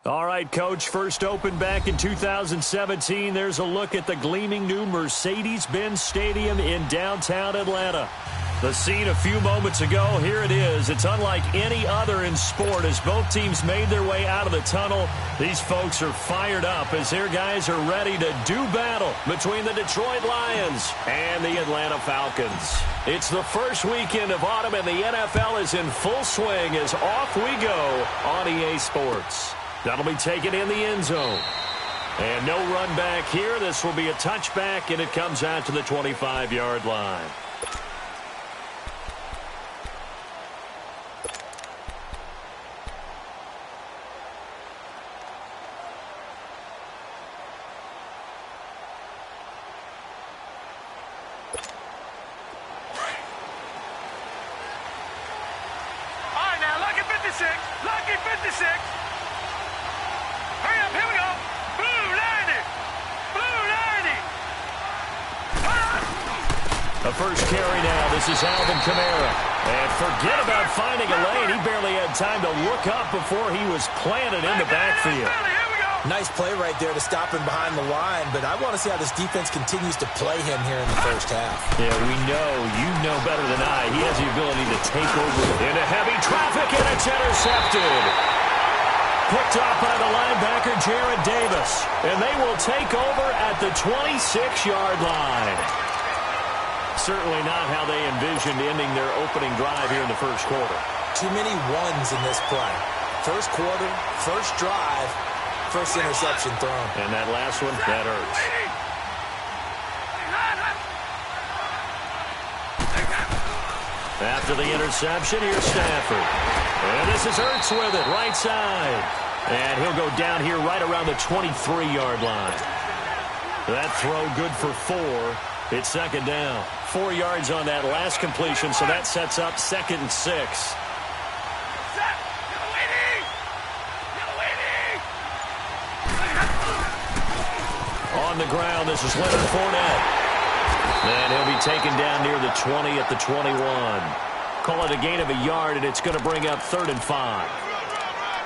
All right, Coach, first opened back in 2017. There's a look at the gleaming new Mercedes-Benz Stadium in downtown Atlanta. The scene a few moments ago, here it is. It's unlike any other in sport as both teams made their way out of the tunnel. These folks are fired up as their guys are ready to do battle between the Detroit Lions and the Atlanta Falcons. It's the first weekend of autumn and the NFL is in full swing as off we go on EA Sports. That'll be taken in the end zone. And no run back here. This will be a touchback, and it comes out to the 25-yard line. All right, now, lucky 56. Lucky 56. Hurry up, here we go. Blue 90. Blue 90. A first carry now. This is Alvin Kamara. And forget about finding a lane. He barely had time to look up before he was planted in the backfield. Nice play right there to stop him behind the line, but I want to see how this defense continues to play him here in the first half. Yeah, we know. You know better than I. He has the ability to take over into heavy traffic, and it's intercepted. Picked off by the linebacker, Jared Davis. And they will take over at the 26-yard line. Certainly not how they envisioned ending their opening drive here in the first quarter. Too many ones in this play. First quarter, first drive, first interception thrown. And that last one, that hurts. After the interception, here's Stafford. And this is Ertz with it, right side. And he'll go down here right around the 23-yard line. That throw good for 4. It's second down. 4 yards on that last completion, so that sets up 2nd and 6. on the ground. This is Leonard Fournette. And he'll be taken down near the 20 at the 21. Call it a gain of a yard, and it's going to bring up 3rd and 5.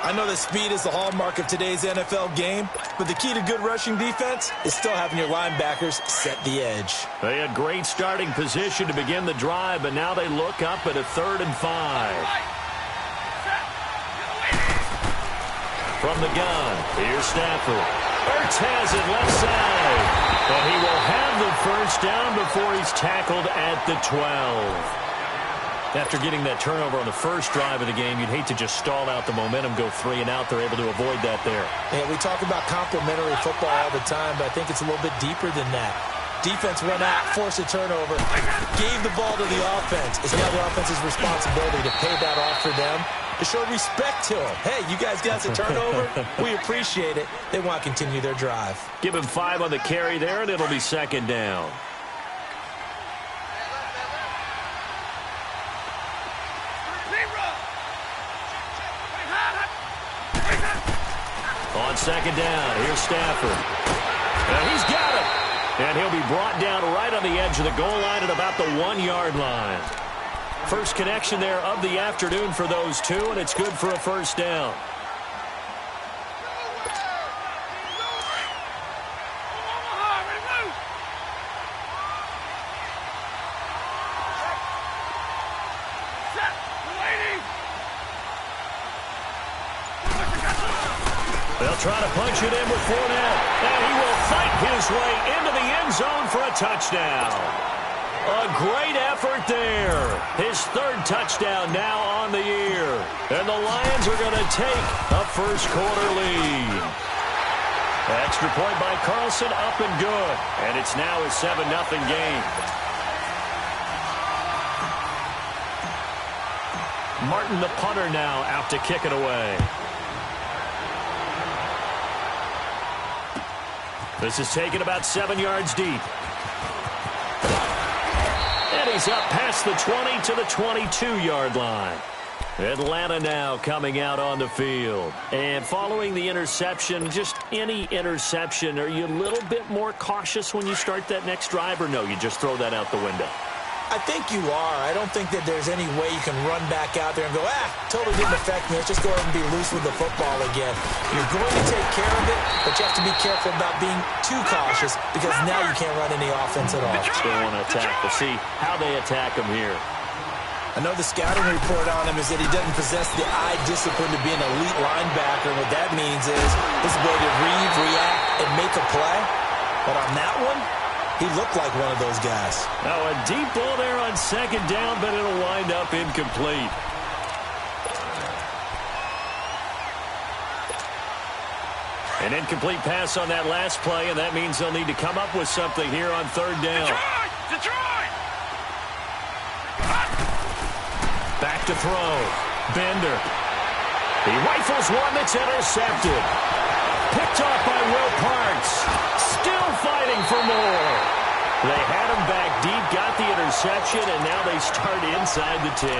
I know that speed is the hallmark of today's NFL game, but the key to good rushing defense is still having your linebackers set the edge. They had great starting position to begin the drive, but now they look up at a 3rd and 5. From the gun, here's Stafford. Ertz has it left side. And he will have the first down before he's tackled at the 12. After getting that turnover on the first drive of the game, you'd hate to just stall out the momentum, go 3 and out. They're able to avoid that there. Yeah, we talk about complementary football all the time, but I think it's a little bit deeper than that. Defense went out, forced a turnover, gave the ball to the offense. It's now the offense's responsibility to pay that off for them, to show respect to them. Hey, you guys got a turnover? We appreciate it. They want to continue their drive. Give him 5 on the carry there, and it'll be 2nd down. On 2nd down, here's Stafford. And he's got it. And he'll be brought down right on the edge of the goal line at about the 1-yard line. First connection there of the afternoon for those two, and it's good for a first down. They'll try to punch it in with Fournette, and he will fight his way into the end zone for a touchdown. A great effort there. His 3rd touchdown now on the year. And the Lions are going to take a first-quarter lead. Extra point by Carlson, up and good. And it's now a 7-0 game. Martin, the punter, now out to kick it away. This is taken about 7 yards deep. And he's up past the 20 to the 22-yard line. Atlanta now coming out on the field. And following the interception, just any interception, are you a little bit more cautious when you start that next drive, or no, you just throw that out the window? I think you are. I don't think that there's any way you can run back out there and go, totally didn't affect me. Let's just go ahead and be loose with the football again. You're going to take care of it, but you have to be careful about being too cautious because now you can't run any offense at all. Still want to attack. We'll see how they attack him here. I know the scouting report on him is that he doesn't possess the eye discipline to be an elite linebacker. What that means is his ability to read, react, and make a play. But on that one, he looked like one of those guys. Now a deep ball there on 2nd down, but it'll wind up incomplete. An incomplete pass on that last play, and that means they'll need to come up with something here on 3rd down. Detroit! Back to throw. Bender. He rifles one that's intercepted. Picked off by Will Parks. Still fighting for more. They had him back deep, got the interception, and now they start inside the 10.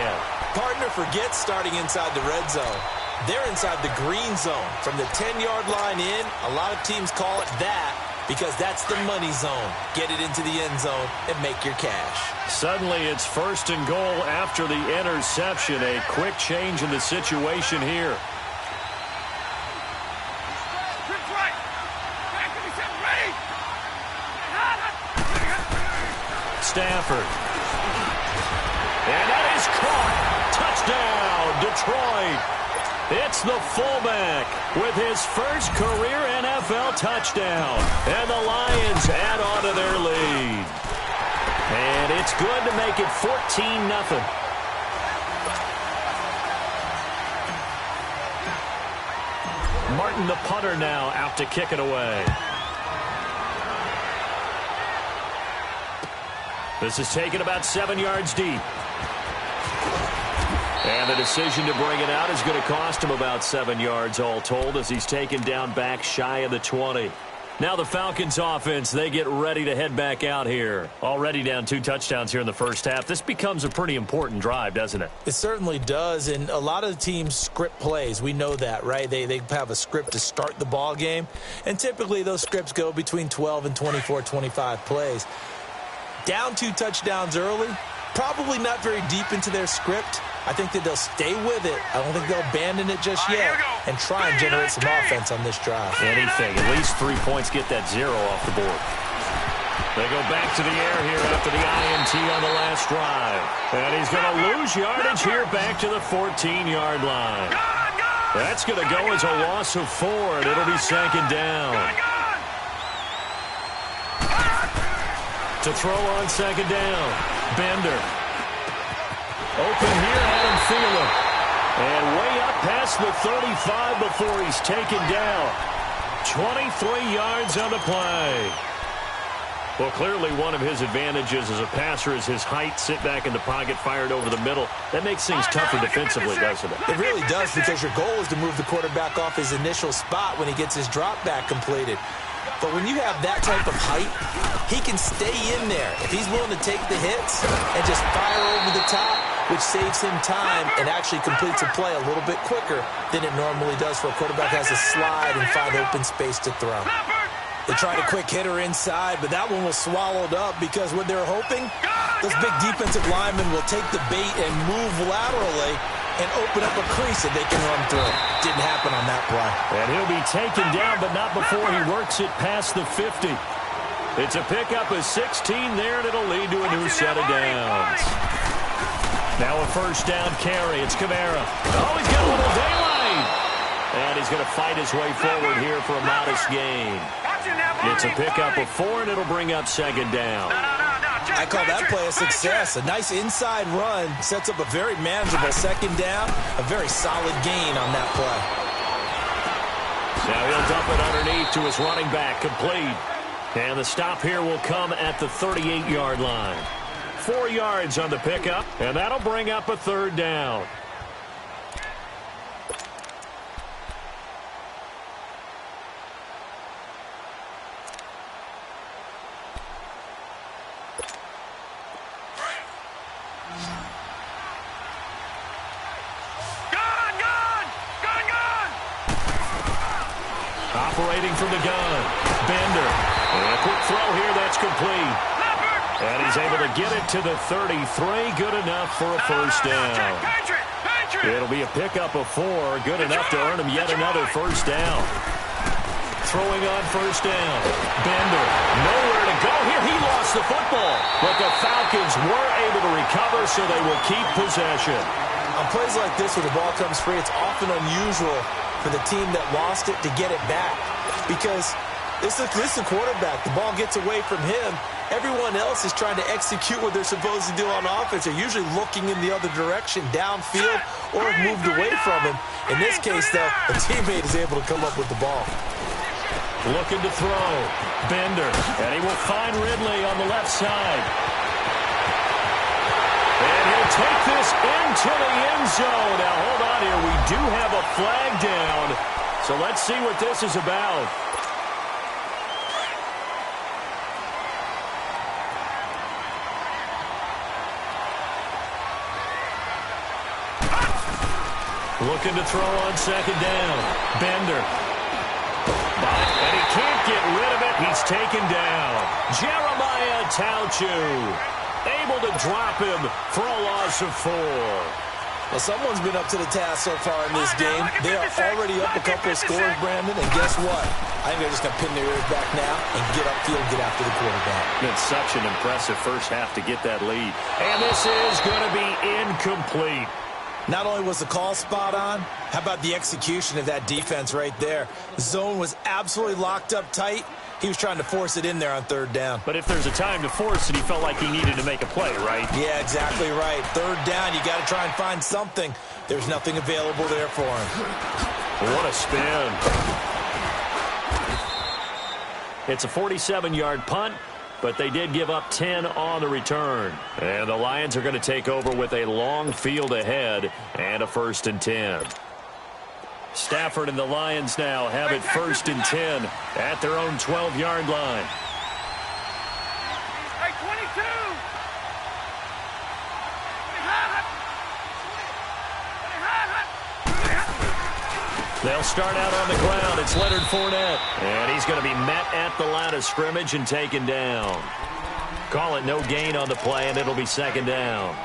Partner forgets starting inside the red zone. They're inside the green zone. From the 10-yard line in, a lot of teams call it that because that's the money zone. Get it into the end zone and make your cash. Suddenly it's 1st and goal after the interception. A quick change in the situation here. Stafford. And that is caught. Touchdown, Detroit. It's the fullback with his first career NFL touchdown. And the Lions add on to their lead. And it's good to make it 14-0. Martin, the punter, now out to kick it away. This is taken about 7 yards deep. And the decision to bring it out is going to cost him about 7 yards all told as he's taken down back shy of the 20. Now the Falcons offense, they get ready to head back out here. Already down 2 touchdowns here in the first half. This becomes a pretty important drive, doesn't it? It certainly does, and a lot of the teams script plays. We know that, right? They have a script to start the ball game, and typically those scripts go between 12 and 24, 25 plays. Down 2 touchdowns early, probably not very deep into their script. I think that they'll stay with it. I don't think they'll abandon it just yet and try and generate some offense on this drive. Anything. At least 3 points, get that 0 off the board. They go back to the air here after the INT on the last drive. And he's going to lose yardage here back to the 14-yard line. That's going to go as a loss of 4, and it'll be 2nd down. To throw on 2nd down, Bender. Open here, Adam Thielen. And way up past the 35 before he's taken down. 23 yards on the play. Well, clearly one of his advantages as a passer is his height. Sit back in the pocket, fired over the middle. That makes things tougher defensively, doesn't it? It really does, because your goal is to move the quarterback off his initial spot when he gets his drop back completed. But when you have that type of height, he can stay in there. If he's willing to take the hits and just fire over the top, which saves him time and actually completes a play a little bit quicker than it normally does for a quarterback who has to slide and find open space to throw. They tried a quick hitter inside, but that one was swallowed up because what they're hoping, those big defensive linemen will take the bait and move laterally and open up a crease that they can run through. Didn't happen on that play. And he'll be taken down, but not before he works it past the 50. It's a pickup of 16 there, and it'll lead to a new set of downs. Now a 1st down carry. It's Kamara. Oh, he's got a little daylight. And he's going to fight his way forward here for a modest gain. It's a pickup of 4, and it'll bring up 2nd down. I call that play a success. A nice inside run sets up a very manageable 2nd down. A very solid gain on that play. Now he'll dump it underneath to his running back, complete. And the stop here will come at the 38-yard line. 4 yards on the pickup, and that'll bring up a 3rd down. Operating from the gun, Bender. And a quick throw here, that's complete. And he's able to get it to the 33, good enough for a 1st down. It'll be a pickup of 4, good enough to earn him yet another 1st down. Throwing on 1st down, Bender, nowhere to go here. He lost the football, but the Falcons were able to recover, so they will keep possession. On plays like this where the ball comes free, it's often unusual for the team that lost it to get it back, because this is a quarterback. The ball gets away from him. Everyone else is trying to execute what they're supposed to do on offense. They're usually looking in the other direction, downfield, or have moved away from him. In this case, though, a teammate is able to come up with the ball. Looking to throw. Bender, and he will find Ridley on the left side. And he'll take this into the end zone. Now, hold on here. We do have a flag down. So let's see what this is about. Looking to throw on 2nd down. Bender. And he can't get rid of it. He's taken down. Jeremiah Tauchu able to drop him for a loss of 4. Well, someone's been up to the task so far in this game. They are already up a couple of scores, Brandon, and guess what? I think they're just going to pin their ears back now and get upfield and get after the quarterback. It's such an impressive first half to get that lead. And this is going to be incomplete. Not only was the call spot on, how about the execution of that defense right there? The zone was absolutely locked up tight. He was trying to force it in there on 3rd down. But if there's a time to force it, he felt like he needed to make a play, right? Yeah, exactly right. 3rd down, you got to try and find something. There's nothing available there for him. What a spin. It's a 47-yard punt, but they did give up 10 on the return. And the Lions are going to take over with a long field ahead and a 1st and 10. Stafford and the Lions now have it 1st and 10 at their own 12-yard line. Hey, 22. They'll start out on the ground. It's Leonard Fournette. And he's going to be met at the line of scrimmage and taken down. Call it no gain on the play, and it'll be 2nd down.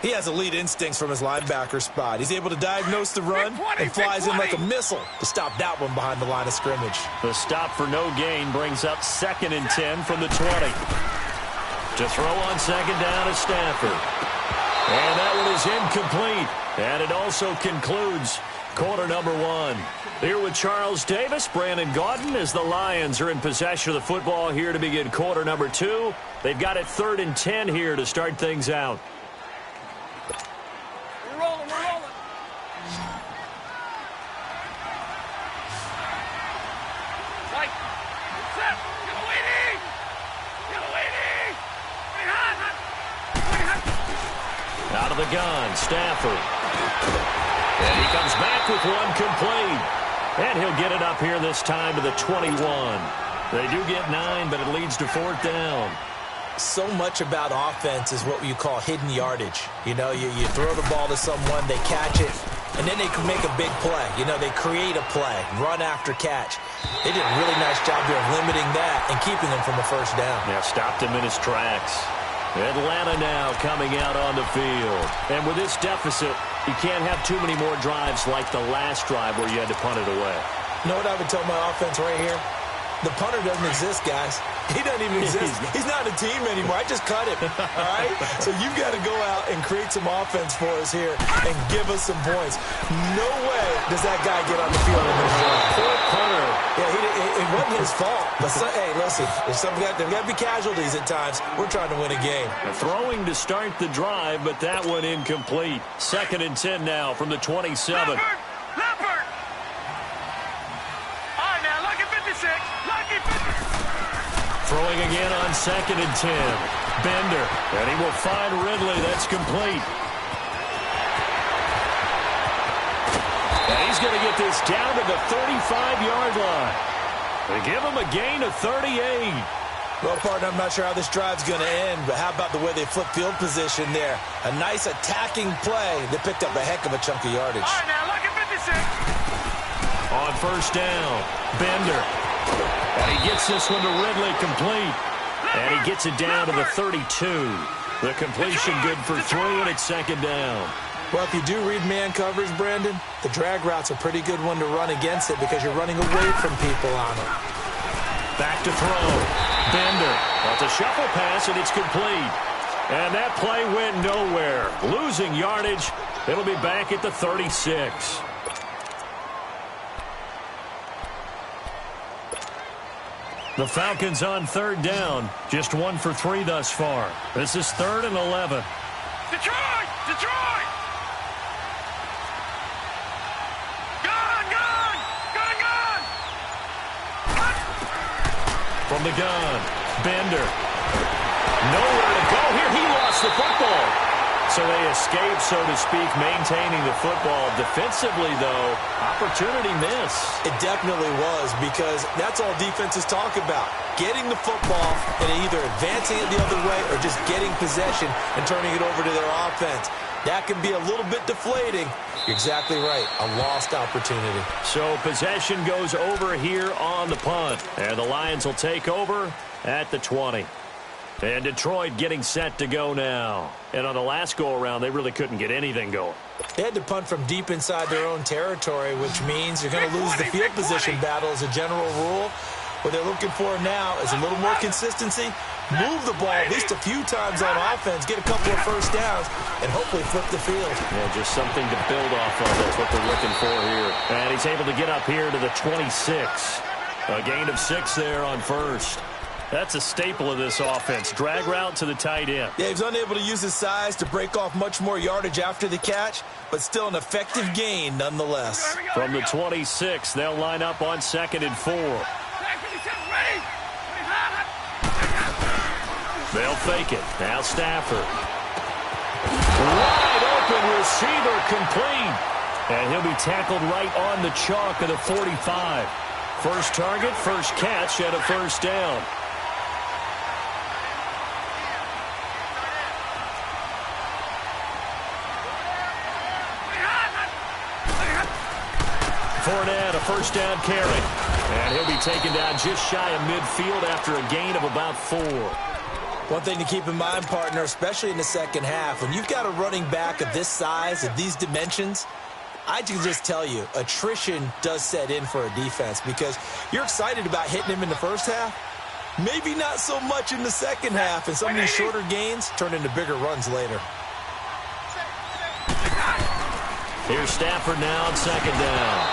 He has elite instincts from his linebacker spot. He's able to diagnose the run and flies in like a missile to stop that one behind the line of scrimmage. The stop for no gain brings up 2nd and 10 from the 20. To throw on 2nd down is Stafford. And that one is incomplete. And it also concludes quarter number 1. Here with Charles Davis, Brandon Gaudin, as the Lions are in possession of the football here to begin quarter number 2. They've got it 3rd and 10 here to start things out. We're rolling. Right. Set. Get away. Out of the gun, Stafford. And he comes back with one complete. And he'll get it up here this time to the 21. They do get 9, but it leads to 4th down. So much about offense is what you call hidden yardage. You know, you throw the ball to someone, they catch it, and then they can make a big play. You know, they create a play, run after catch. They did a really nice job here of limiting that and keeping him from a 1st down. Yeah, stopped him in his tracks. Atlanta now coming out on the field. And with this deficit, you can't have too many more drives like the last drive where you had to punt it away. You know what I would tell my offense right here? The punter doesn't exist, guys. He doesn't even exist. He's not a team anymore. I just cut him, all right? So you've got to go out and create some offense for us here and give us some points. No way does that guy get on the field in this drive. Poor punter. Yeah, it wasn't his fault. But, hey, listen, there's got to be casualties at times. We're trying to win a game. Throwing to start the drive, but that one incomplete. 2nd and 10 now from the 27. Leopard. All right, now, lucky 56. Lucky 56. Throwing again on 2nd and 10. Bender, and he will find Ridley. That's complete. And he's going to get this down to the 35-yard line. They give him a gain of 38. Well, partner, I'm not sure how this drive's going to end, but how about the way they flip field position there? A nice attacking play. They picked up a heck of a chunk of yardage. All right, now, lucky 56. On 1st down, Bender. And he gets this one to Ridley complete. And he gets it down to the 32. The completion good for 3, and it's 2nd down. Well, if you do read man coverage, Brandon, the drag route's a pretty good one to run against it because you're running away from people on it. Back to throw. Bender. Well, it's a shuffle pass, and it's complete. And that play went nowhere. Losing yardage. It'll be back at the 36. The Falcons on 3rd down. Just 1 for 3 thus far. This is 3rd and 11. Detroit! Detroit! Gun! From the gun, Bender. Nowhere to go here. He lost the football. So they escape, so to speak, maintaining the football. Defensively, though, opportunity miss. It definitely was because that's all defenses talk about. Getting the football and either advancing it the other way or just getting possession and turning it over to their offense. That can be a little bit deflating. You're exactly right. A lost opportunity. So possession goes over here on the punt. And the Lions will take over at the 20. And Detroit getting set to go now. And on the last go-around, they really couldn't get anything going. They had to punt from deep inside their own territory, which means you're going to lose the field position battle as a general rule. What they're looking for now is a little more consistency, move the ball at least a few times on offense, get a couple of 1st downs, and hopefully flip the field. Yeah, just something to build off of. That's what they're looking for here. And he's able to get up here to the 26. A gain of 6 there on 1st. That's a staple of this offense. Drag route to the tight end. Yeah, he was unable to use his size to break off much more yardage after the catch, but still an effective gain nonetheless. From the 26, they'll line up on 2nd and 4. They'll fake it. Now Stafford. Wide open receiver complete. And he'll be tackled right on the chalk of the 45. First target, first catch, and a first down. Fournette, a first down carry. And he'll be taken down just shy of midfield after a gain of about 4. One thing to keep in mind, partner, especially in the second half, when you've got a running back of this size, of these dimensions, I can just tell you, attrition does set in for a defense because you're excited about hitting him in the first half. Maybe not so much in the second half, and some of these shorter gains turn into bigger runs later. Here's Stafford now on second down.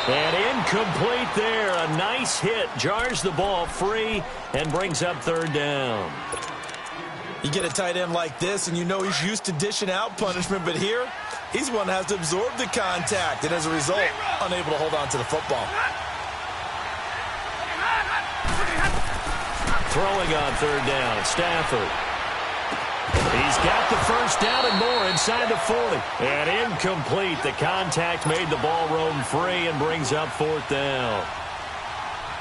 And incomplete there. A nice hit. Jars the ball free and brings up third down. You get a tight end like this, and you know he's used to dishing out punishment, but here, he's one that has to absorb the contact, and as a result, unable to hold on to the football. Throwing on third down, Stafford. He's got the first down and more inside the 40. And incomplete. The contact made the ball roam free and brings up fourth down.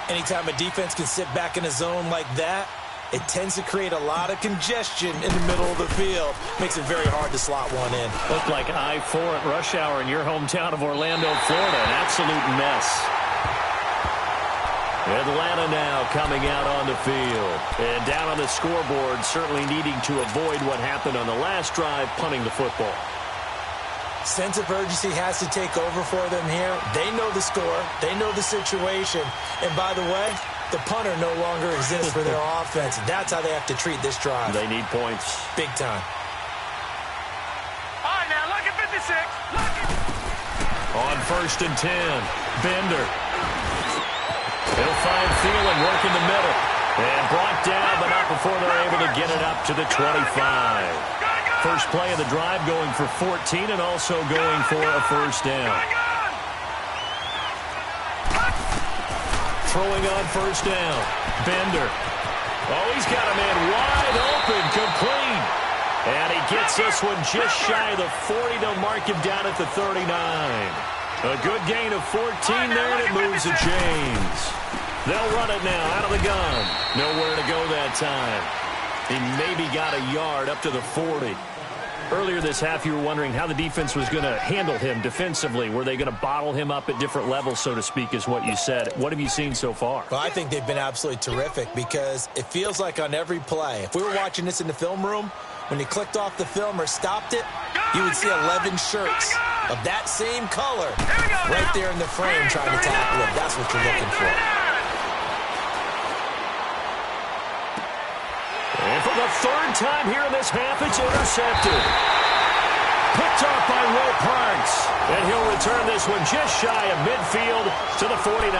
Anytime a defense can sit back in a zone like that, it tends to create a lot of congestion in the middle of the field. Makes it very hard to slot one in. Looked like I-4 at rush hour in your hometown of Orlando, Florida. An absolute mess. Atlanta now coming out on the field. And down on the scoreboard, certainly needing to avoid what happened on the last drive, punting the football. Sense of urgency has to take over for them here. They know the score. They know the situation. And by the way, the punter no longer exists for their offense. That's how they have to treat this drive. They need points. Big time. All right, now look at 56. Look at... On first and 10, Bender. He'll find Thielen working the middle. And brought down, but not before they're able to get it up to the 25. First play of the drive going for 14 and also going for a first down. Throwing on first down. Bender. Oh, he's got a man wide open, complete. And he gets this one just shy of the 40. They'll mark him down at the 39. A good gain of 14 there, and it moves to James. They'll run it now out of the gun. Nowhere to go that time. He maybe got a yard up to the 40. Earlier this half, you were wondering how the defense was going to handle him defensively. Were they going to bottle him up at different levels, so to speak, is what you said. What have you seen so far? Well, I think they've been absolutely terrific because it feels like on every play, if we were watching this in the film room, when you clicked off the film or stopped it, you would see 11 shirts of that same color right there in the frame trying to tackle him. That's what you're looking for. And for the third time here in this half, it's intercepted. Picked off by Will Parks. And he'll return this one just shy of midfield to the 49.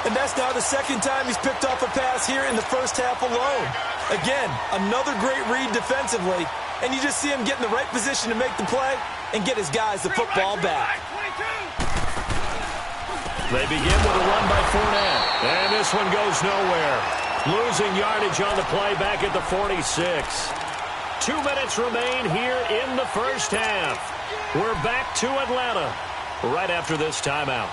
And that's now the second time he's picked off a pass here in the first half alone. Again, another great read defensively. And you just see him get in the right position to make the play and get his guys the football back. They begin with a run by Fournette. And this one goes nowhere. Losing yardage on the play back at the 46. 2 minutes remain here in the first half. We're back to Atlanta right after this timeout.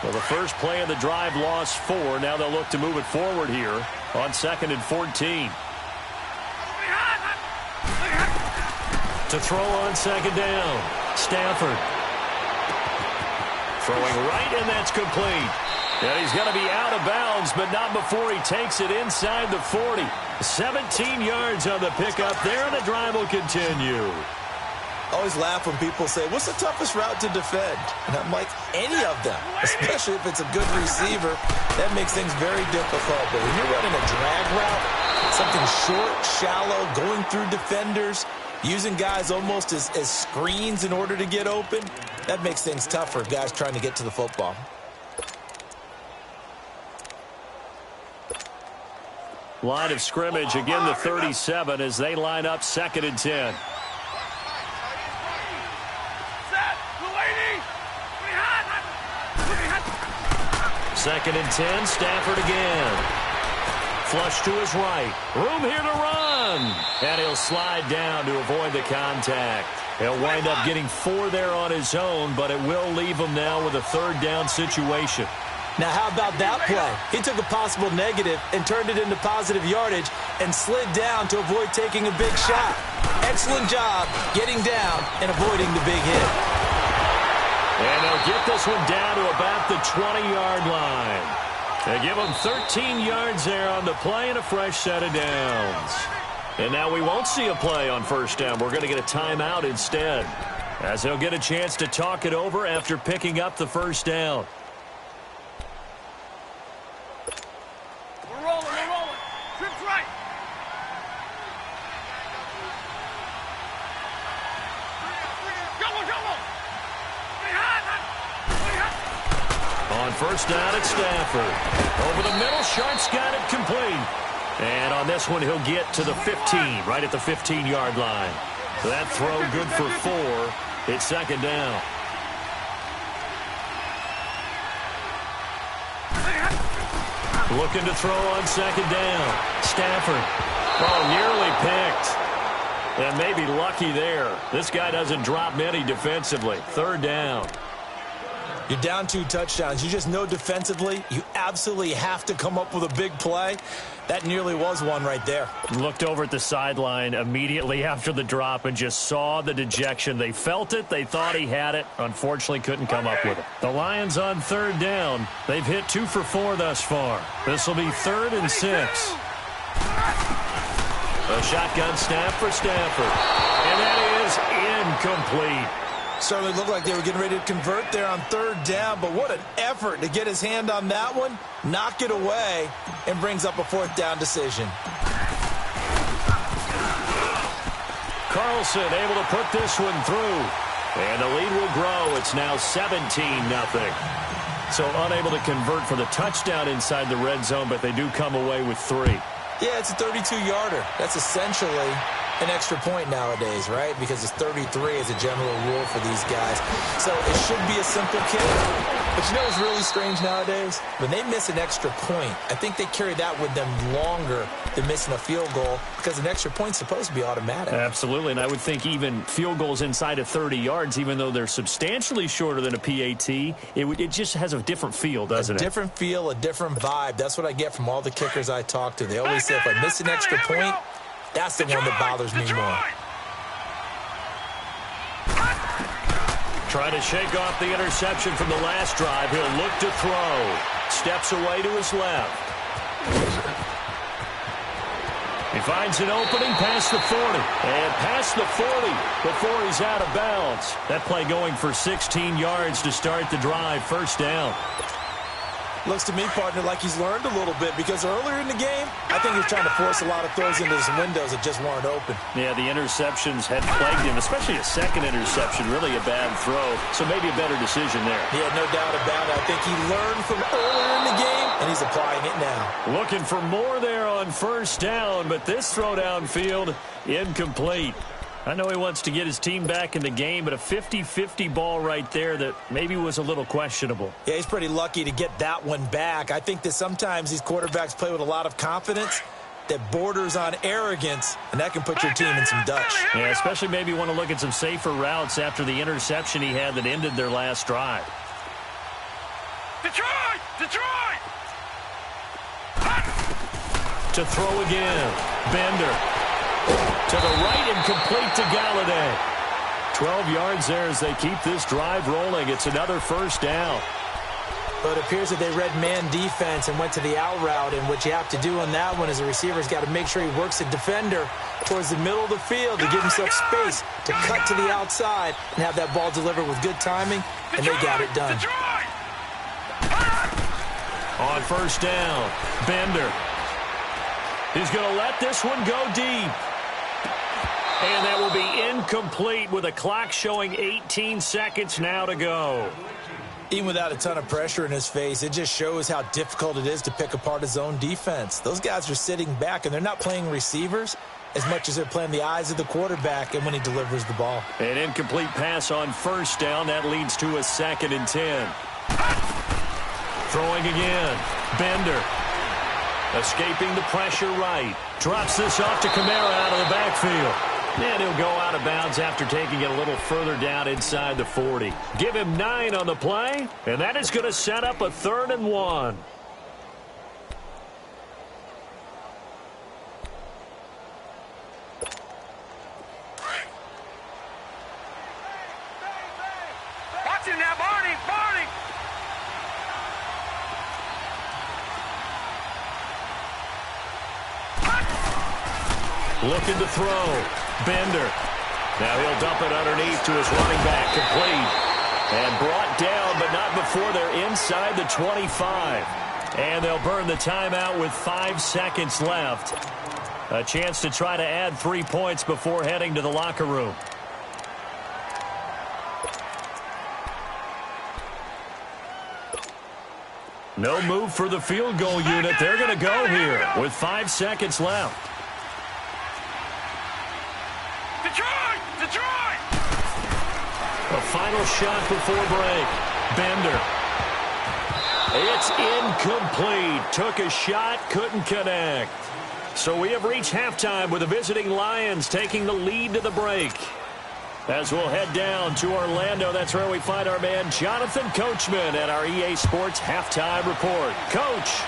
Well, the first play of the drive lost 4. Now they'll look to move it forward here on 2nd and 14. To throw on second down, Stafford. Throwing right, and that's complete. And he's going to be out of bounds, but not before he takes it inside the 40. 17 yards on the pickup there, and the drive will continue. I always laugh when people say, what's the toughest route to defend? And I'm like, any of them, especially if it's a good receiver. That makes things very difficult. But when you're running a drag route, something short, shallow, going through defenders, using guys almost as screens in order to get open, that makes things tough for guys trying to get to the football. Line of scrimmage, again the 37 as they line up 2nd and 10. Second and 10, Stafford again. Flush to his right. Room here to run. And he'll slide down to avoid the contact. He'll wind up getting 4 there on his own, but it will leave him now with a 3rd down situation. Now, how about that play? He took a possible negative and turned it into positive yardage and slid down to avoid taking a big shot. Excellent job getting down and avoiding the big hit. And they'll get this one down to about the 20-yard line. They give him 13 yards there on the play and a fresh set of downs. And now we won't see a play on 1st down. We're going to get a timeout instead, as he'll get a chance to talk it over after picking up the 1st down. We're rolling. Trips right. Double. On 1st down, it's Stafford. Over the middle, Sharp's got it complete. And on this one, he'll get to the 15, right at the 15-yard line. That throw good for 4. It's 2nd down. Looking to throw on 2nd down. Stafford. Oh, nearly picked. And maybe lucky there. This guy doesn't drop many defensively. 3rd down. You're down 2 touchdowns. You just know defensively you absolutely have to come up with a big play. That nearly was one right there. Looked over at the sideline immediately after the drop and just saw the dejection. They felt it. They thought he had it. Unfortunately, couldn't come up with it. The Lions on 3rd down. They've hit 2 for 4 thus far. This will be 3rd and 6. A shotgun snap for Stafford. And that is incomplete. Certainly looked like they were getting ready to convert there on 3rd down, but what an effort to get his hand on that one, knock it away, and brings up a 4th down decision. Carlson able to put this one through. And the lead will grow. It's now 17-0. So unable to convert for the touchdown inside the red zone, but they do come away with 3. Yeah, it's a 32-yarder. That's essentially an extra point nowadays, right? Because it's 33 as a general rule for these guys. So it should be a simple kick. But you know what's really strange nowadays? When they miss an extra point, I think they carry that with them longer than missing a field goal because an extra point's supposed to be automatic. Absolutely, and I would think even field goals inside of 30 yards, even though they're substantially shorter than a PAT, it just has a different feel, doesn't it? A different feel, a different vibe. That's what I get from all the kickers I talk to. They always say if I miss an extra point, that's the one that bothers me more. Trying to shake off the interception from the last drive. He'll look to throw. Steps away to his left. He finds an opening past the 40. And past the 40 before he's out of bounds. That play going for 16 yards to start the drive. 1st down. Looks to me, partner, like he's learned a little bit because earlier in the game, I think he was trying to force a lot of throws into some windows that just weren't open. Yeah, the interceptions had plagued him, especially a second interception, really a bad throw. So maybe a better decision there. Yeah, no doubt about it. I think he learned from earlier in the game, and he's applying it now. Looking for more there on 1st down, but this throw downfield, incomplete. I know he wants to get his team back in the game, but a 50-50 ball right there that maybe was a little questionable. Yeah, he's pretty lucky to get that one back. I think that sometimes these quarterbacks play with a lot of confidence that borders on arrogance, and that can put your team in some dutch. Yeah, especially maybe want to look at some safer routes after the interception he had that ended their last drive. Detroit! To throw again. Bender. To the right and complete to Galladay. 12 yards there as they keep this drive rolling. It's another 1st down. But it appears that they read man defense and went to the out route, and what you have to do on that one is the receiver's got to make sure he works the defender towards the middle of the field to give himself space to cut to the outside and have that ball delivered with good timing, and they got it done. On 1st down, Bender. He's going to let this one go deep. And that will be incomplete with a clock showing 18 seconds now to go. Even without a ton of pressure in his face, it just shows how difficult it is to pick apart his own defense. Those guys are sitting back, and they're not playing receivers as much as they're playing the eyes of the quarterback and when he delivers the ball. An incomplete pass on 1st down. That leads to a 2nd and 10. Throwing again. Bender. Escaping the pressure right. Drops this off to Kamara out of the backfield. And he'll go out of bounds after taking it a little further down inside the 40. Give him 9 on the play, and that is going to set up a 3rd and 1. Watch him now, Barney! Barney! Looking to throw. Bender. Now he'll dump it underneath to his running back. Complete. And brought down, but not before they're inside the 25. And they'll burn the timeout with 5 seconds left. A chance to try to add 3 points before heading to the locker room. No move for the field goal unit. They're going to go here with 5 seconds left. Detroit! Detroit! A final shot before break. Bender. It's incomplete. Took a shot, couldn't connect. So we have reached halftime with the visiting Lions taking the lead to the break. As we'll head down to Orlando, that's where we find our man Jonathan Coachman at our EA Sports Halftime Report. Coach.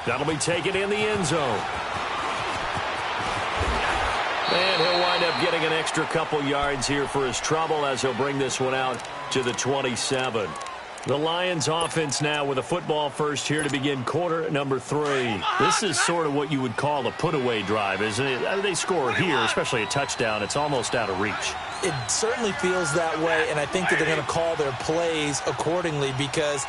That'll be taken in the end zone. And he'll wind up getting an extra couple yards here for his trouble as he'll bring this one out to the 27. The Lions offense now with a football first here to begin quarter number 3. This is sort of what you would call a put-away drive, isn't it? They score here, especially a touchdown. It's almost out of reach. It certainly feels that way, and I think that they're going to call their plays accordingly because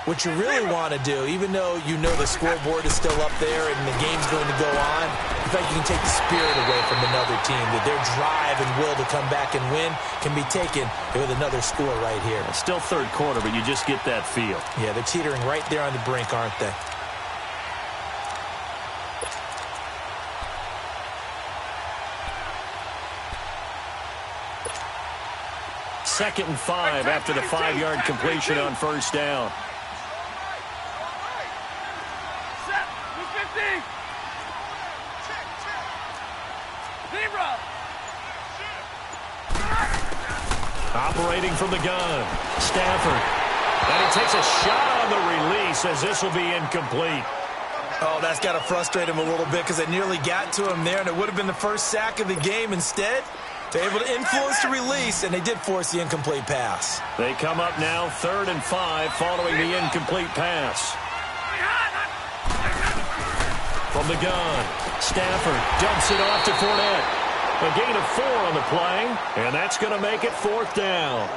what you really want to do, even though you know the scoreboard is still up there and the game's going to go on, in fact, you can take the spirit away from another team, that their drive and will to come back and win can be taken with another score right here. It's still third quarter, but you just get that feel. Yeah, they're teetering right there on the brink, aren't they? Second and 5 after the 5-yard completion on first down. Operating from the gun, Stafford. And he takes a shot on the release as this will be incomplete. Oh, that's got to frustrate him a little bit because they nearly got to him there, and it would have been the first sack of the game. Instead, they're able to influence the release, and they did force the incomplete pass. They come up now 3rd and 5 following the incomplete pass. From the gun, Stafford dumps it off to Fournette. A gain of 4 on the play, and that's going to make it 4th down.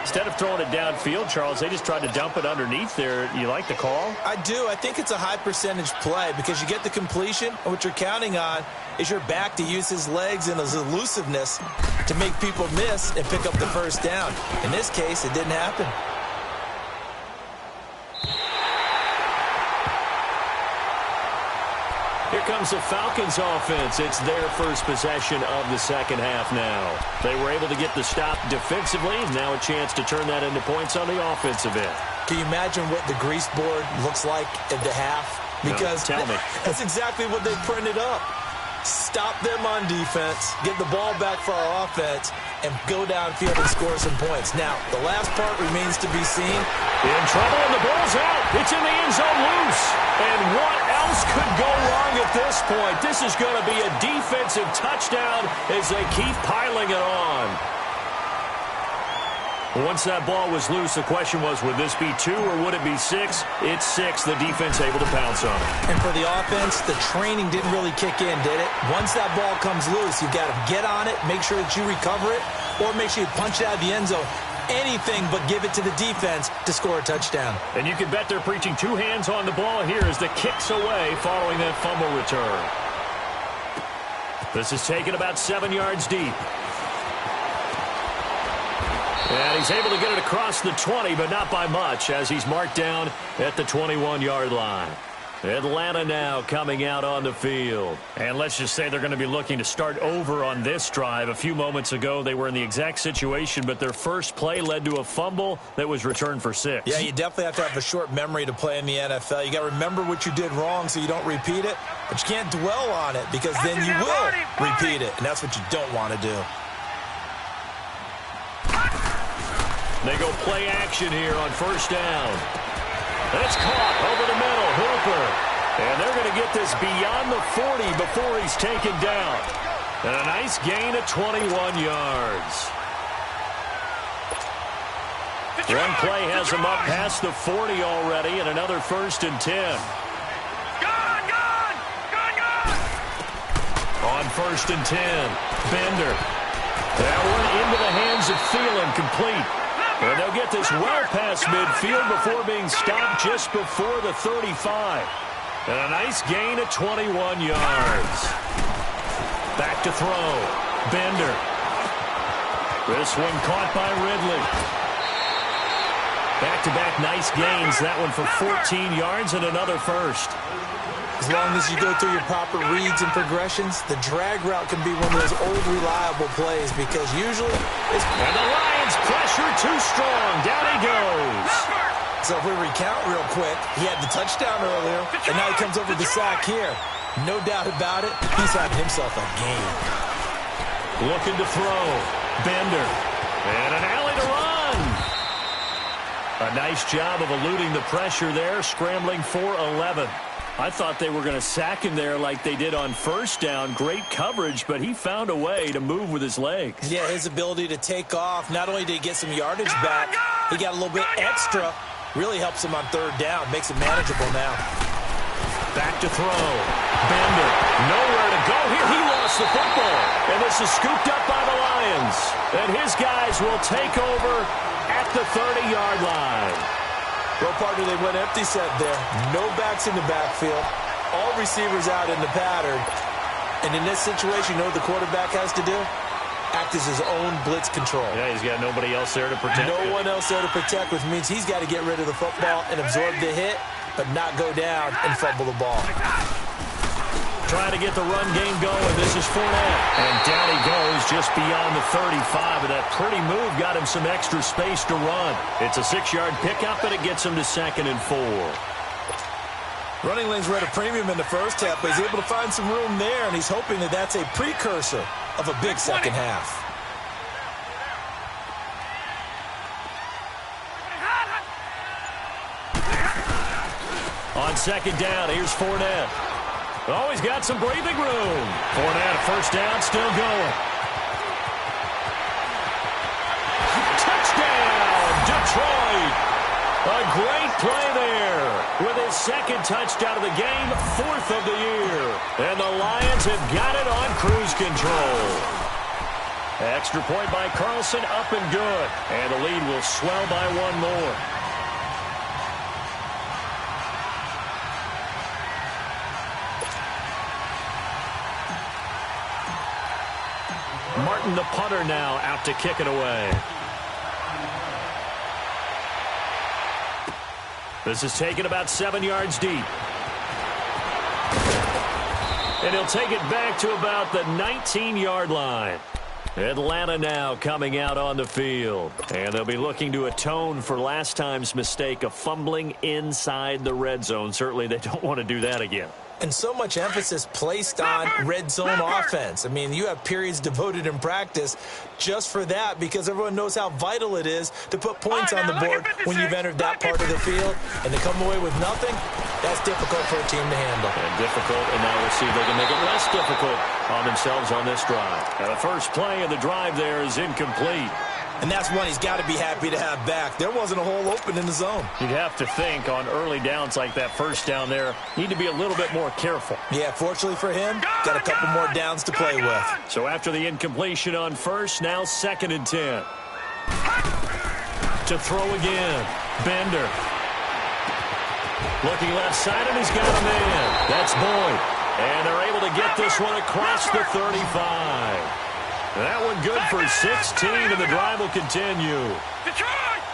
Instead of throwing it downfield, Charles, they just tried to dump it underneath there. You like the call? I do. I think it's a high-percentage play because you get the completion, and what you're counting on is your back to use his legs and his elusiveness to make people miss and pick up the first down. In this case, it didn't happen. Here comes the Falcons offense. It's their first possession of the second half now. They were able to get the stop defensively. Now a chance to turn that into points on the offensive end. Can you imagine what the grease board looks like at the half? Because no, tell me. That's exactly what they printed up. Stop them on defense, get the ball back for our offense, and go downfield and score some points. Now, the last part remains to be seen. In trouble, and the ball's out. It's in the end zone loose. And what else could go wrong at this point? This is going to be a defensive touchdown as they keep piling it on. Once that ball was loose, the question was, would this be 2 or would it be 6? It's 6. The defense able to pounce on it. And for the offense, the training didn't really kick in, did it? Once that ball comes loose, you've got to get on it, make sure that you recover it, or make sure you punch it out of the end zone. Anything but give it to the defense to score a touchdown. And you can bet they're preaching 2 hands on the ball here as the kick's away following that fumble return. This is taken about 7 yards deep. And he's able to get it across the 20, but not by much, as he's marked down at the 21-yard line. Atlanta now coming out on the field. And let's just say they're going to be looking to start over on this drive. A few moments ago, they were in the exact situation, but their first play led to a fumble that was returned for 6. Yeah, you definitely have to have a short memory to play in the NFL. You got to remember what you did wrong so you don't repeat it, but you can't dwell on it because then you will repeat it, and that's what you don't want to do. They go play action here on first down. It's caught over the middle, Hooper. And they're going to get this beyond the 40 before he's taken down. And a nice gain of 21 yards. One play has him up past the 40 already, and another 1st and 10. On 1st and 10, Bender. That one into the hands of Thielen, complete. And they'll get this well past midfield before being stopped just before the 35. And a nice gain of 21 yards. Back to throw. Bender. This one caught by Ridley. Back-to-back nice gains. That one for 14 yards and another 1st. As long as you go through your proper reads and progressions, the drag route can be one of those old reliable plays because usually it's... And the Lions pressure too strong. Down he goes. So if we recount real quick, he had the touchdown earlier, and now he comes over the sack here. No doubt about it, he's having himself a game. Looking to throw. Bender. And an alley to run. A nice job of eluding the pressure there, scrambling for 11. I thought they were going to sack him there like they did on first down. Great coverage, but he found a way to move with his legs. Yeah, his ability to take off. Not only did he get some yardage back, he got a little bit extra. Really helps him on 3rd down. Makes it manageable now. Back to throw. Bender. Nowhere to go here. He lost the football. And this is scooped up by the Lions. And his guys will take over at the 30-yard line. Well, partner, they went empty set there. No backs in the backfield. All receivers out in the pattern. And in this situation, you know what the quarterback has to do? Act as his own blitz control. Yeah, he's got nobody else there to protect. No one else there to protect, which means he's got to get rid of the football and absorb the hit, but not go down and fumble the ball. Trying to get the run game going. This is Fournette. And down he goes just beyond the 35. And that pretty move got him some extra space to run. It's a 6-yard pickup, and it gets him to 2nd and 4. Running lanes were at a premium in the first half, but he's able to find some room there, and he's hoping that that's a precursor of a big second half. On 2nd down, here's Fournette. Oh, he's got some breathing room. Fournette, 1st down, still going. Touchdown, Detroit. A great play there with his 2nd touchdown of the game, 4th of the year. And the Lions have got it on cruise control. Extra point by Carlson, up and good. And the lead will swell by 1 more. Martin, the punter, now out to kick it away. This is taken about 7 yards deep. And he'll take it back to about the 19-yard line. Atlanta now coming out on the field. And they'll be looking to atone for last time's mistake of fumbling inside the red zone. Certainly they don't want to do that again. And so much emphasis placed on red zone offense. I mean, you have periods devoted in practice just for that because everyone knows how vital it is to put points on the board when you've entered that part of the field. And to come away with nothing, that's difficult for a team to handle. And difficult, and now we'll see if they can make it less difficult on themselves on this drive. Now the first play of the drive there is incomplete. And that's one he's got to be happy to have back. There wasn't a hole open in the zone. You'd have to think on early downs like that first down there, need to be a little bit more careful. Yeah, fortunately for him, got a couple more downs to play with. So after the incompletion on first, now 2nd and 10. To throw again, Bender. Looking left side, and he's got a man. That's Boyd. And they're able to get this one across the 35. That one good for 16, and the drive will continue.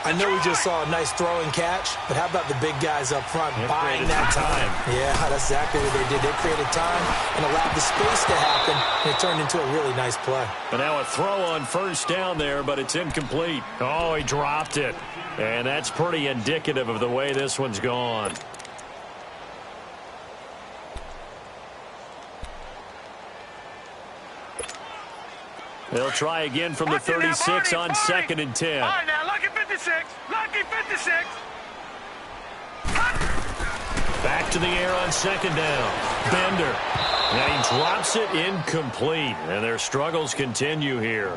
I know we just saw a nice throw and catch, but how about the big guys up front buying that time? Yeah, that's exactly what they did. They created time and allowed the space to happen, and it turned into a really nice play. But now a throw on first down there, but it's incomplete. Oh, he dropped it. And that's pretty indicative of the way this one's gone. They'll try again from the 36 on 2nd and 10. All right, now, lucky 56. Lucky 56. Back to the air on 2nd down. Bender. Now he drops it incomplete. And their struggles continue here.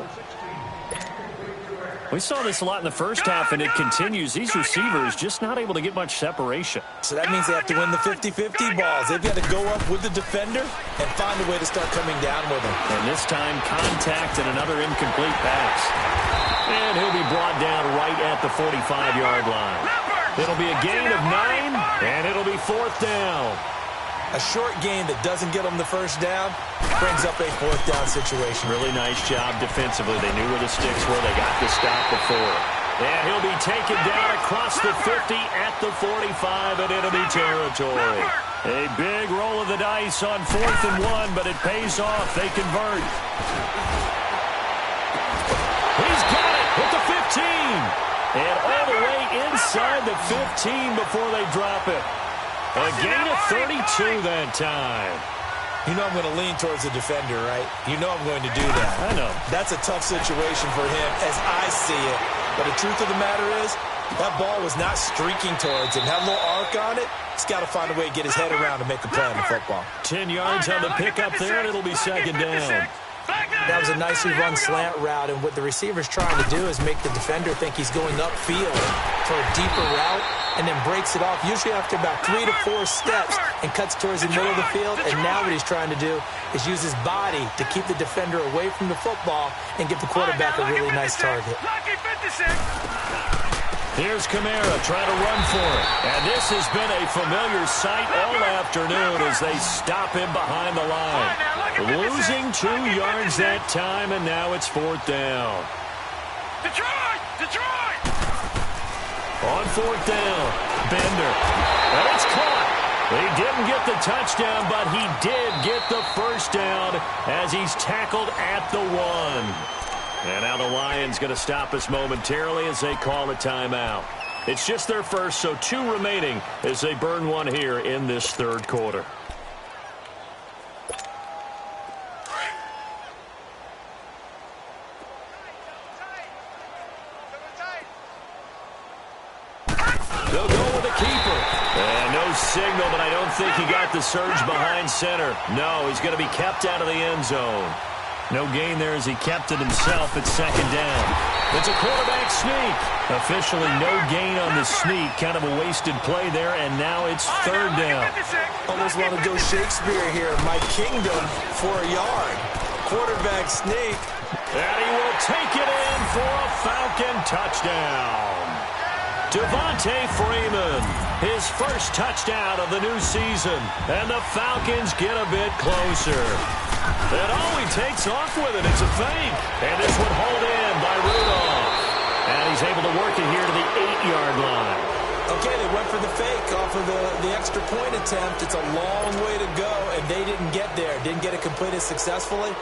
We saw this a lot in the first half, and it continues. These receivers just not able to get much separation. So that means they have to win the 50-50 balls. They've got to go up with the defender and find a way to start coming down with him. And this time, contact and another incomplete pass. And he'll be brought down right at the 45-yard line. It'll be a gain of 9, and it'll be 4th down. A short gain that doesn't get them the first down brings up a 4th down situation. Really nice job defensively. They knew where the sticks were. They got the stop before. And he'll be taken down across the 50 at the 45 at enemy territory. A big roll of the dice on 4th and 1, but it pays off. They convert. He's got it at the 15. And all the way inside the 15 before they drop it. A gain of 32 that time. You know I'm going to lean towards the defender, right? You know I'm going to do that. I know. That's a tough situation for him as I see it. But the truth of the matter is, that ball was not streaking towards him. Had a little arc on it. He's got to find a way to get his head around to make a play on the football. 10 yards on the pickup there, and it'll be 2nd down. That was a nicely run slant route, and what the receiver's trying to do is make the defender think he's going upfield for a deeper route, and then breaks it off, usually after about 3 to 4 steps, and cuts towards the middle of the field. And now what he's trying to do is use his body to keep the defender away from the football and give the quarterback a really nice target. Here's Kamara trying to run for it. And this has been a familiar sight all afternoon as they stop him behind the line. Losing 2 yards that time, and now it's 4th down. Detroit! On 4th down, Bender. And it's caught. He didn't get the touchdown, but he did get the first down as he's tackled at the 1. And now the Lions going to stop us momentarily as they call a timeout. It's just their first, so 2 remaining as they burn 1 here in this 3rd quarter. They'll go with a keeper. And no signal, but I don't think he got the surge behind center. No, he's going to be kept out of the end zone. No gain there as he kept it himself at 2nd down. It's a quarterback sneak. Officially no gain on the sneak. Kind of a wasted play there, and now it's 3rd down. Almost want to go Shakespeare here. My kingdom for a yard. Quarterback sneak. And he will take it in for a Falcon touchdown. Devontae Freeman, his first touchdown of the new season. And the Falcons get a bit closer. And all he takes off with it, it's a fake. And this one hauled in by Rudolph. And he's able to work it here to the 8-yard line. Okay, they went for the fake off of the extra point attempt. It's a long way to go, and they didn't get there. Didn't get it completed successfully.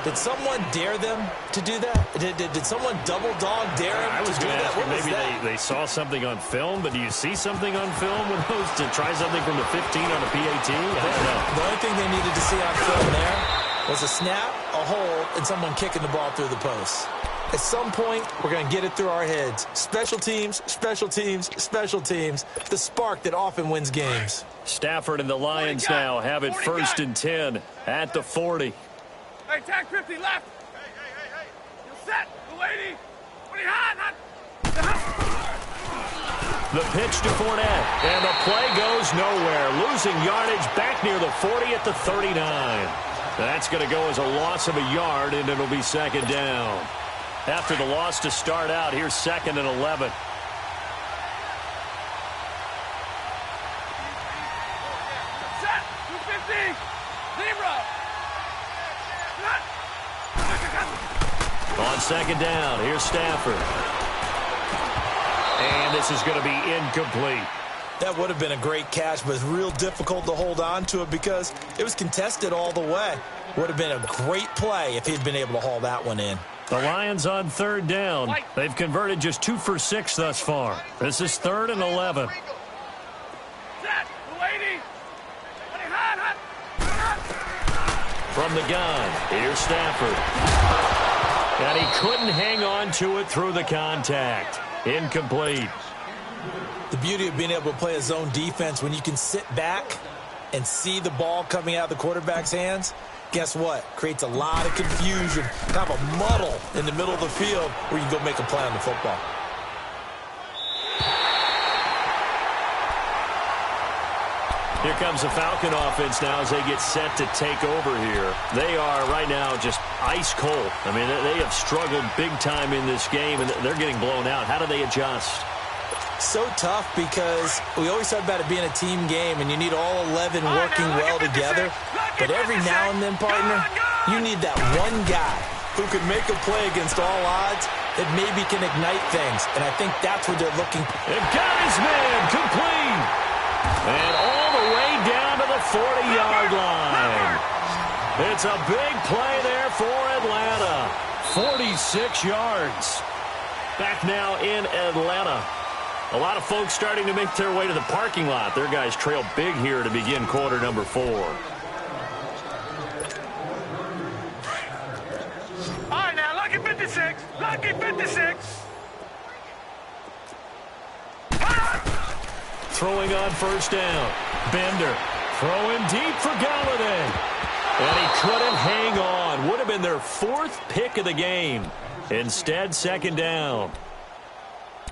Did someone dare them to do that? Did someone double dog dare them to do that? What maybe they saw something on film, but do you see something on film with those to try something from the 15 on a PAT? I don't know. The only thing they needed to see on film there was a snap, a hole, and someone kicking the ball through the post. At some point, we're going to get it through our heads. Special teams, special teams, special teams. The spark that often wins games. Stafford and the Lions now have it 1st and 10 at the 40. Hey, tag 50 left. Hey. You set, the lady. What are you hot? The pitch to Fournette, and the play goes nowhere. Losing yardage back near the 40 at the 39. That's going to go as a loss of a yard, and it'll be 2nd down. After the loss to start out, here's 2nd and 11. Set, 250. Zero. On 2nd down, here's Stafford. And this is going to be incomplete. That would have been a great catch, but it's real difficult to hold on to it because it was contested all the way. Would have been a great play if he'd been able to haul that one in. The Lions on third down. They've converted just 2 for 6 thus far. This is 3rd and 11. From the gun, here's Stafford. And he couldn't hang on to it through the contact. Incomplete. The beauty of being able to play a zone defense when you can sit back and see the ball coming out of the quarterback's hands, guess what? Creates a lot of confusion, kind of a muddle in the middle of the field where you can go make a play on the football. Here comes the Falcon offense now as they get set to take over here. They are right now just ice cold. I mean, they have struggled big time in this game, and they're getting blown out. How do they adjust? So tough because we always talk about it being a team game, and you need all 11 working well together. But every now and then, partner, you need that one guy who can make a play against all odds that maybe can ignite things. And I think that's what they're looking for. They've got his man complete. And all the way down to the 40-yard line. It's a big play there for Atlanta. 46 yards. Back now in Atlanta. A lot of folks starting to make their way to the parking lot. Their guys trail big here to begin quarter number 4. All right, now, lucky 56. Lucky 56. Throwing on first down. Bender throwing deep for Galladay. And he couldn't hang on. Would have been their 4th pick of the game. Instead, 2nd down.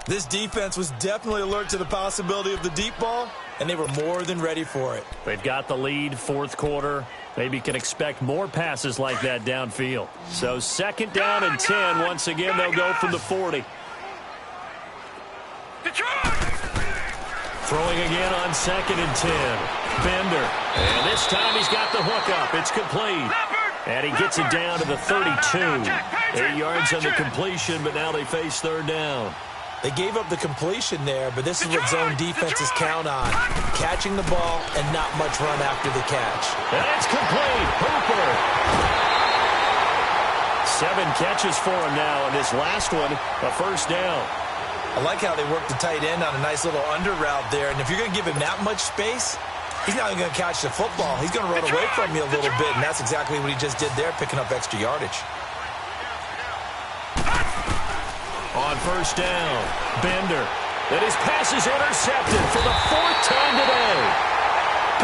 This defense was definitely alert to the possibility of the deep ball, and they were more than ready for it. They've got the lead, 4th quarter. Maybe can expect more passes like that downfield. So 2nd down and 10. Once again, they'll go from the 40. Throwing again on 2nd and 10. Bender. And this time he's got the hook up. It's complete. And he gets it down to the 32. 8 yards on the completion, but now they face 3rd down. They gave up the completion there, but this is what zone defenses count on. Catching the ball and not much run after the catch. And it's complete. Hooper. 7 catches for him now, and this last one, a first down. I like how they worked the tight end on a nice little under route there, and if you're going to give him that much space, he's not even going to catch the football. He's going to run away from you a little bit, and that's exactly what he just did there, picking up extra yardage. On first down, Bender. And his pass is intercepted for the 4th time today.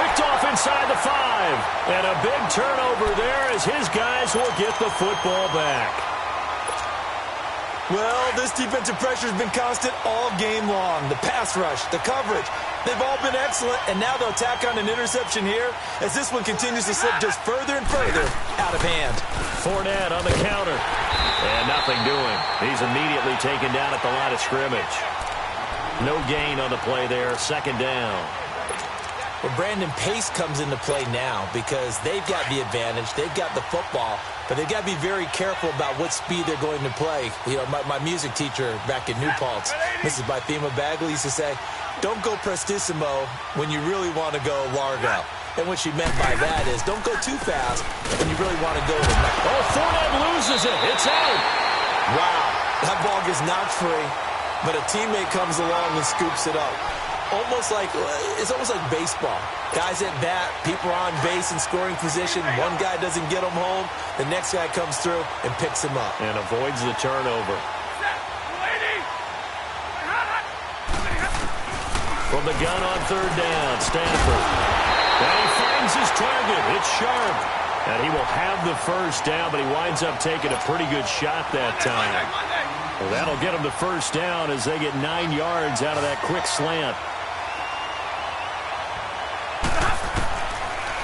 Picked off inside the 5. And a big turnover there as his guys will get the football back. Well, this defensive pressure has been constant all game long. The pass rush, the coverage, they've all been excellent, and now they'll tack on an interception here as this one continues to slip just further and further out of hand. Fournette on the counter. And nothing doing. He's immediately taken down at the line of scrimmage. No gain on the play there. 2nd down. Well, Brandon, pace comes into play now because they've got the advantage. They've got the football, but they've got to be very careful about what speed they're going to play. You know, my music teacher back in New Paltz, Mrs. Bythema Bagley, used to say, don't go prestissimo when you really want to go largo. And what she meant by that is don't go too fast when you really want to go to knock. Oh, Fournette loses it. It's out. Wow. That ball gets knocked free, but a teammate comes along and scoops it up. It's almost like baseball. Guys at bat, people are on base in scoring position. One guy doesn't get him home. The next guy comes through and picks him up. And avoids the turnover. From the gun on 3rd down, Stafford. And he finds his target. It's Sharp. And he will have the first down, but he winds up taking a pretty good shot that time. Well, that'll get him the first down as they get 9 yards out of that quick slant.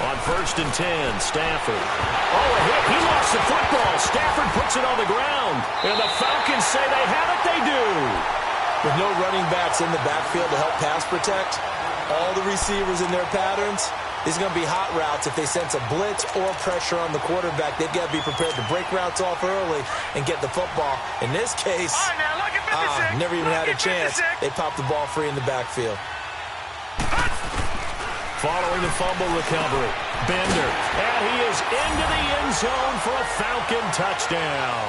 On 1st and 10, Stafford. Oh, a hit. He lost the football. Stafford puts it on the ground. And the Falcons say they have it. They do. With no running backs in the backfield to help pass protect, all the receivers in their patterns, these are going to be hot routes. If they sense a blitz or pressure on the quarterback, they've got to be prepared to break routes off early and get the football. In this case, Never even had a chance. They popped the ball free in the backfield. Following the fumble recovery, Bender, and he is into the end zone for a Falcon touchdown.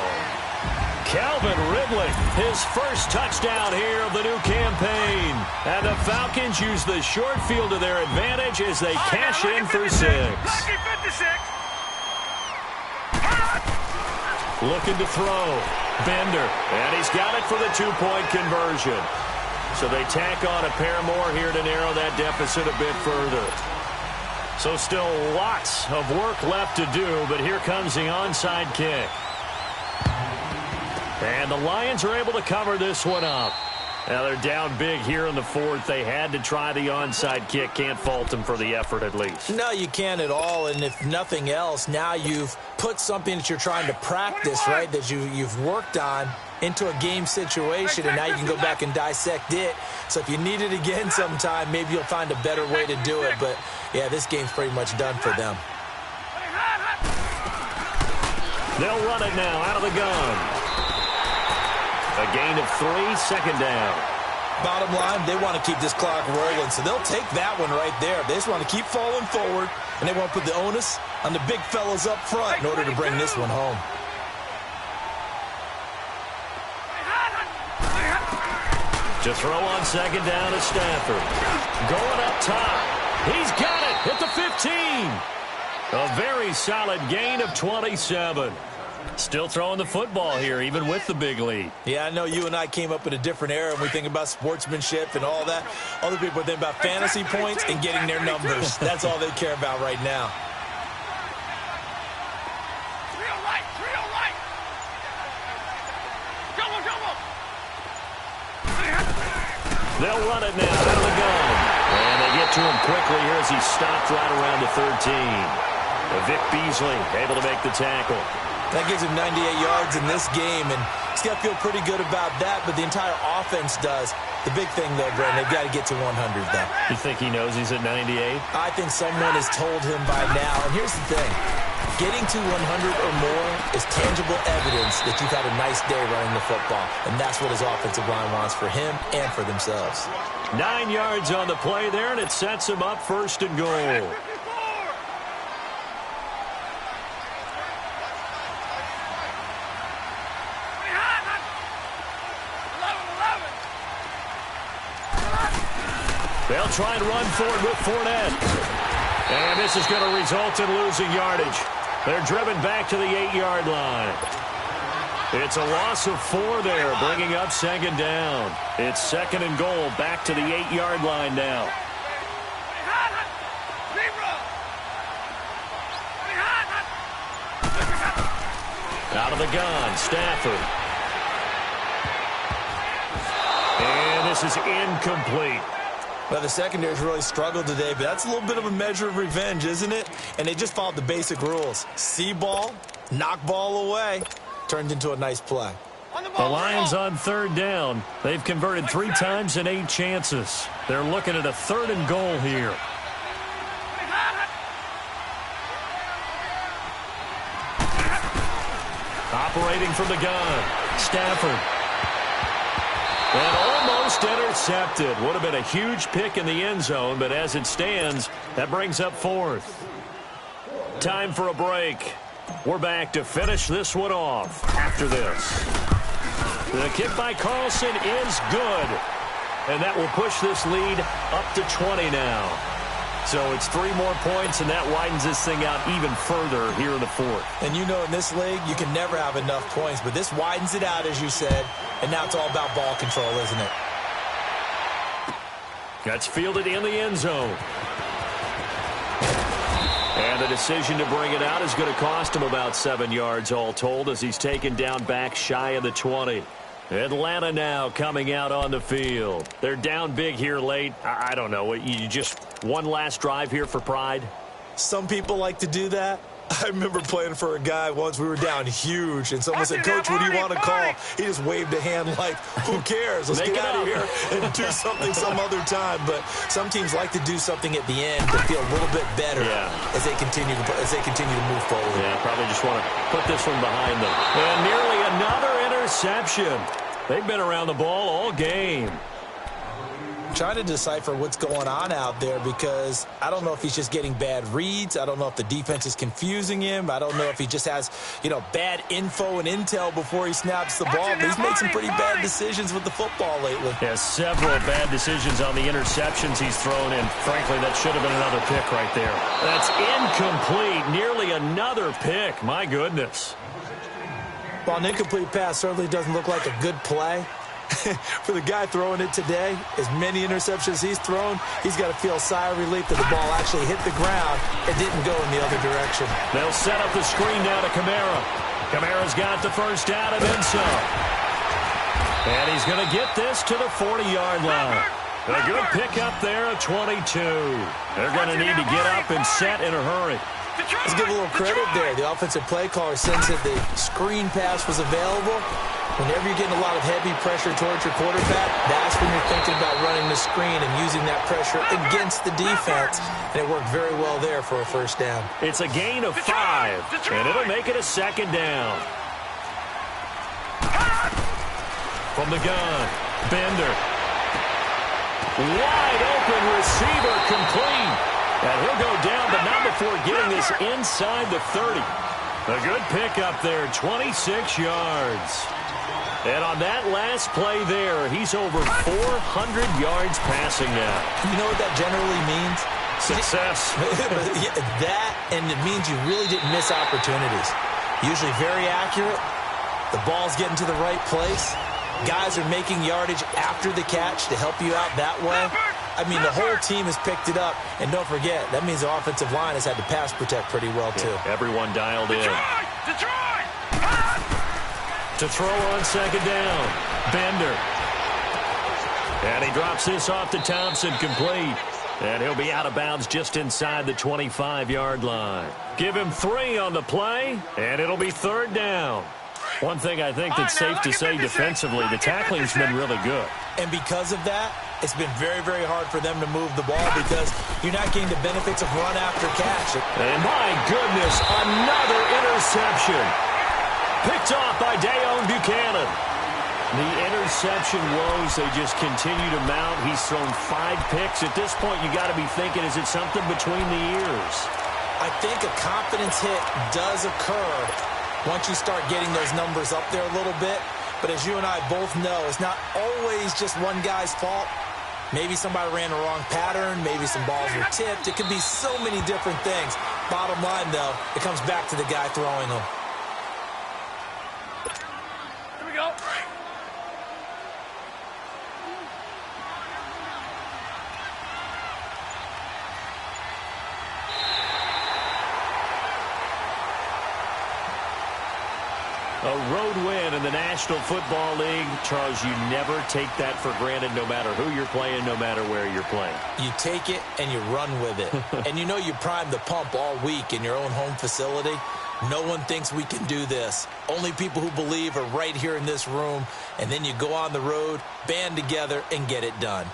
Calvin Ridley, his first touchdown here of the new campaign. And the Falcons use the short field to their advantage as they cash in for 6. Looking to throw. Bender, and he's got it for the 2-point conversion. So they tack on a pair more here to narrow that deficit a bit further. So still lots of work left to do, but here comes the onside kick. And the Lions are able to cover this one up. Now they're down big here in the 4th. They had to try the onside kick. Can't fault them for the effort at least. No, you can't at all. And if nothing else, now you've put something that you're trying to practice, right, that you've worked on into a game situation, and now you can go back and dissect it. So if you need it again sometime, maybe you'll find a better way to do it. But, yeah, this game's pretty much done for them. They'll run it now out of the gun. A gain of 3, 2nd down. Bottom line, they want to keep this clock rolling, so they'll take that one right there. They just want to keep falling forward, and they want to put the onus on the big fellas up front in order to bring this one home. To throw on 2nd down to Stafford. Going up top. He's got it at the 15. A very solid gain of 27. Still throwing the football here, even with the big lead. Yeah, I know you and I came up in a different era, and we think about sportsmanship and all that. Other people think about fantasy points and getting their numbers. That's all they care about right now. They'll run it now out of the gun. And they get to him quickly here as he stopped right around the 13. Vic Beasley able to make the tackle. That gives him 98 yards in this game, and he's got to feel pretty good about that, but the entire offense does. The big thing, though, Brent, they've got to get to 100, though. You think he knows he's at 98? I think someone has told him by now. And here's the thing. Getting to 100 or more is tangible evidence that you've had a nice day running the football, and that's what his offensive line wants for him and for themselves. 9 yards on the play there, and it sets him up 1st and goal. They'll try and run forward with Fournette. And this is going to result in losing yardage. They're driven back to the 8-yard line. It's a loss of 4 there, bringing up 2nd down. It's 2nd and goal, back to the 8-yard line now. Out of the gun, Stafford. And this is incomplete. Well, the secondary's really struggled today, but that's a little bit of a measure of revenge, isn't it? And they just followed the basic rules. See ball, knock ball away. Turned into a nice play. The Lions on 3rd down. They've converted 3 times in 8 chances. They're looking at a 3rd and goal here. Operating from the gun, Stafford. And almost intercepted. Would have been a huge pick in the end zone, but as it stands, that brings up 4th. Time for a break. We're back to finish this one off after this. The kick by Carlson is good. And that will push this lead up to 20 now. So it's 3 more points, and that widens this thing out even further here in the 4th. And you know in this league, you can never have enough points, but this widens it out, as you said, and now it's all about ball control, isn't it? That's fielded in the end zone. And the decision to bring it out is going to cost him about 7 yards all told as he's taken down back shy of the 20. Atlanta now coming out on the field. They're down big here late. I don't know. You just one last drive here for pride? Some people like to do that. I remember playing for a guy once. We were down huge, and someone said, "Coach, what do you want to call?" He just waved a hand like, "Who cares? Let's get out of here and do something some other time." But some teams like to do something at the end to feel a little bit better as they continue to move forward. Yeah, probably just want to put this one behind them. And nearly another interception. They've been around the ball all game. Trying to decipher what's going on out there because I don't know if he's just getting bad reads. I don't know if the defense is confusing him. I don't know if he just has, bad info and intel before he snaps the ball. But he's made some pretty bad decisions with the football lately. Yeah, several bad decisions on the interceptions he's thrown, and frankly, that should have been another pick right there. That's incomplete. Nearly another pick. My goodness. Well, an incomplete pass certainly doesn't look like a good play. For the guy throwing it today, as many interceptions he's thrown, he's got to feel a sigh of relief that the ball actually hit the ground and didn't go in the other direction. They'll set up the screen now to Kamara. Kamara's got the first down and then some. And he's going to get this to the 40-yard line. A good pickup there at 22. They're going to need to get up and set in a hurry. Let's give a little credit there. The offensive play caller sensed that the screen pass was available. Whenever you're getting a lot of heavy pressure towards your quarterback, that's when you're thinking about running the screen and using that pressure against the defense. And it worked very well there for a first down. It's a gain of 5, and it'll make it a second down. From the gun, Bender. Wide open receiver complete. And he'll go down, but not before getting this inside the 30. A good pickup there, 26 yards. And on that last play there, he's over 400 yards passing now. You know what that generally means? Success. That, and it means you really didn't miss opportunities. Usually very accurate. The ball's getting to the right place. Guys are making yardage after the catch to help you out that way. I mean, the whole team has picked it up. And don't forget, that means the offensive line has had to pass protect pretty well, too. Yeah, everyone dialed in. To throw on second down, Bender. And he drops this off to Thompson, complete. And he'll be out of bounds just inside the 25-yard line. Give him 3 on the play, and it'll be third down. One thing I think that's safe to say defensively, the tackling's been really good. And because of that, it's been very, very hard for them to move the ball because you're not getting the benefits of run after catch. And my goodness, another interception. Picked off by Dayon Buchanan. The interception woes, they just continue to mount. He's thrown 5 picks. At this point, you got to be thinking, is it something between the ears? I think a confidence hit does occur once you start getting those numbers up there a little bit. But as you and I both know, it's not always just one guy's fault. Maybe somebody ran the wrong pattern. Maybe some balls were tipped. It could be so many different things. Bottom line, though, it comes back to the guy throwing them. Here we go. A road win in the National Football League. Charles, you never take that for granted no matter who you're playing, no matter where you're playing. You take it and you run with it. And you know you primed the pump all week in your own home facility. No one thinks we can do this. Only people who believe are right here in this room. And then you go on the road, band together, and get it done.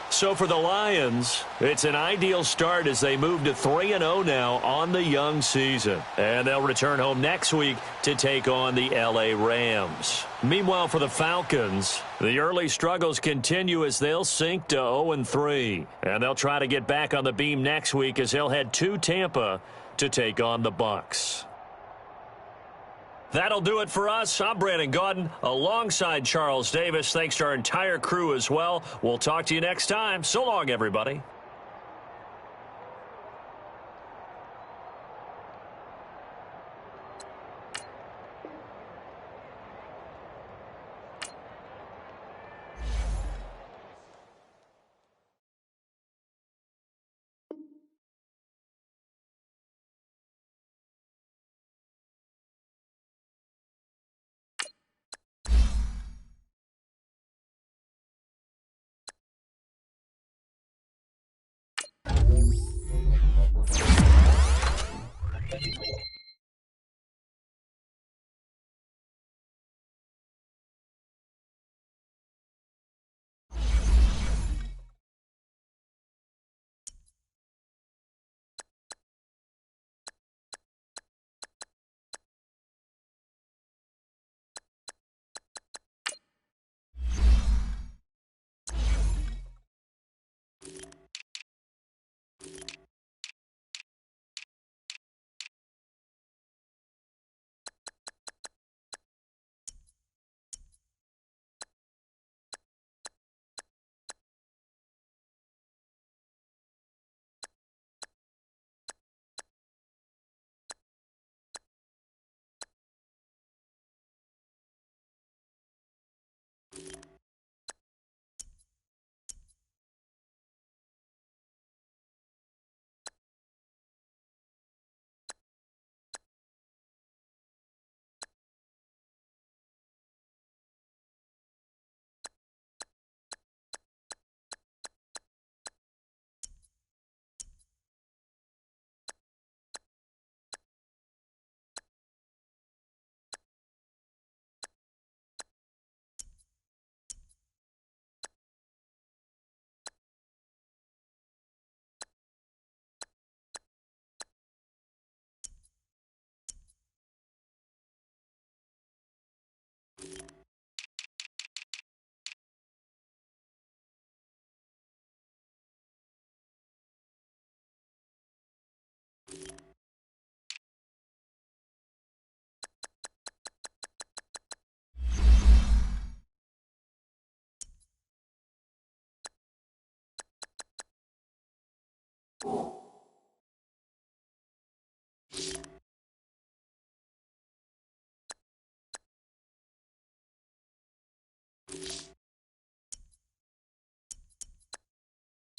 So for the Lions, it's an ideal start as they move to 3-0 now on the young season. And they'll return home next week to take on the LA Rams. Meanwhile, for the Falcons, the early struggles continue as they'll sink to 0-3. And they'll try to get back on the beam next week as they'll head to Tampa to take on the Bucs. That'll do it for us. I'm Brandon Gaudin alongside Charles Davis. Thanks to our entire crew as well. We'll talk to you next time. So long, everybody.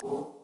you.